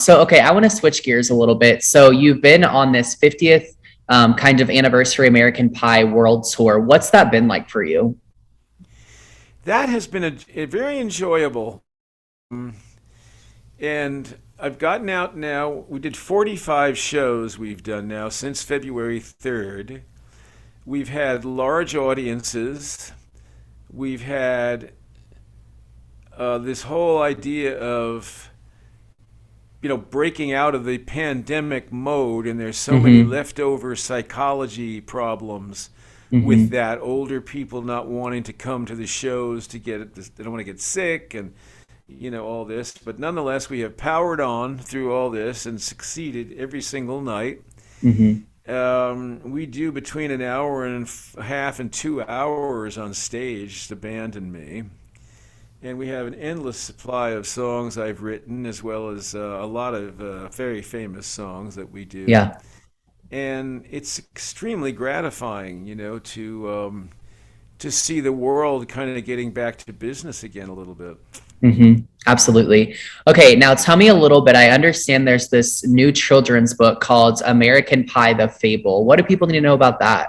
So, okay, I want to switch gears a little bit. So, you've been on this 50th kind of anniversary American Pie World Tour. What's that been like for you? That has been a very enjoyable. Um, And I've gotten out now. We did 45 shows we've done now since February 3rd. We've had large audiences. We've had this whole idea of, breaking out of the pandemic mode, and there's so many Mm-hmm. leftover psychology problems with Mm-hmm. that. Older people not wanting to come to the shows to they don't want to get sick, and all this. But nonetheless, we have powered on through all this and succeeded every single night. Mm-hmm. We do between an hour and a half and 2 hours on stage, the band and me. And we have an endless supply of songs I've written, as well as a lot of very famous songs that we do. Yeah. And it's extremely gratifying, to see the world kind of getting back to business again a little bit. Absolutely. Okay, now tell me a little bit. I understand there's this new children's book called American Pie the Fable. What do people need to know about that?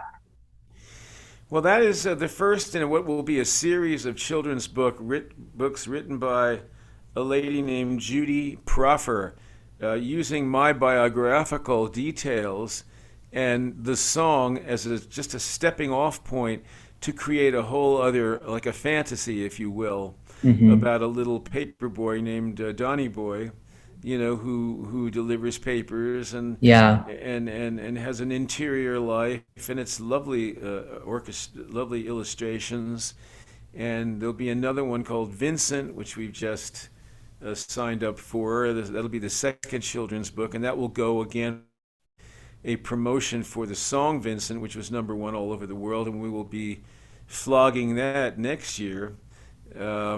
Well, that is the first in what will be a series of children's books written by a lady named Judy Proffer, using my biographical details and the song as just a stepping off point to create a whole other, like a fantasy, if you will, Hmm. about a little paper boy named Donny Boy, who delivers papers Yeah. and has an interior life, and it's lovely lovely illustrations. And there'll be another one called Vincent, which we've just signed up for. That'll be the second children's book, and that will go again a promotion for the song Vincent, which was number one all over the world, and we will be flogging that next year. We're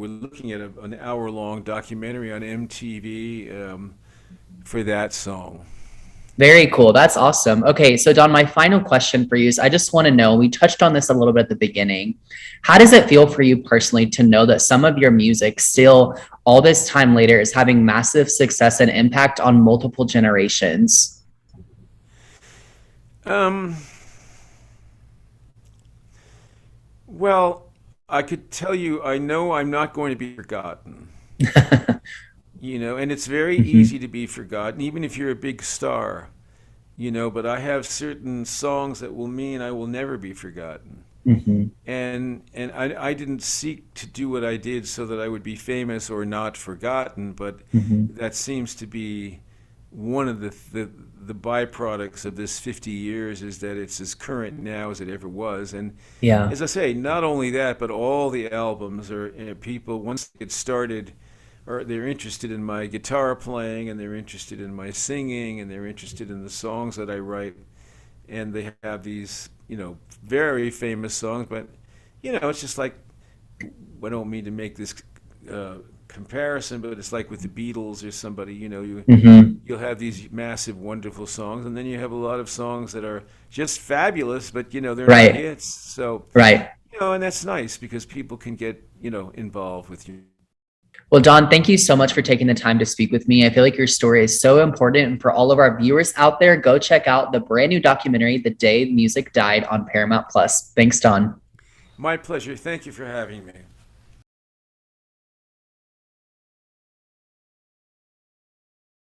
looking at an hour-long documentary on MTV for that song. Very cool. That's awesome. Okay, so Don, my final question for you is I just want to know, we touched on this a little bit at the beginning. How does it feel for you personally to know that some of your music still, all this time later, is having massive success and impact on multiple generations? Um, well, I could tell you, I know I'm not going to be forgotten. And it's very Hmm. easy to be forgotten, even if you're a big star. But I have certain songs that will mean I will never be forgotten. Hmm. And I didn't seek to do what I did so that I would be famous or not forgotten, but Hmm. that seems to be one of the byproducts of this 50 years, is that it's as current now as it ever was. And Yeah. as I say, not only that, but all the albums are, people, once they get started, or they're interested in my guitar playing, and they're interested in my singing, and they're interested in the songs that I write, and they have these, very famous songs. But it's just like, I don't mean to make this uh, comparison, but it's like with the Beatles or somebody. Hmm. You'll have these massive, wonderful songs, and then you have a lot of songs that are just fabulous, but they're not Right. hits. So Right. and that's nice because people can get involved with you. Well, Don, thank you so much for taking the time to speak with me. I feel like your story is so important. And for all of our viewers out there, go check out the brand new documentary, The Day Music Died, on Paramount Plus. Thanks, Don. My pleasure. Thank you for having me.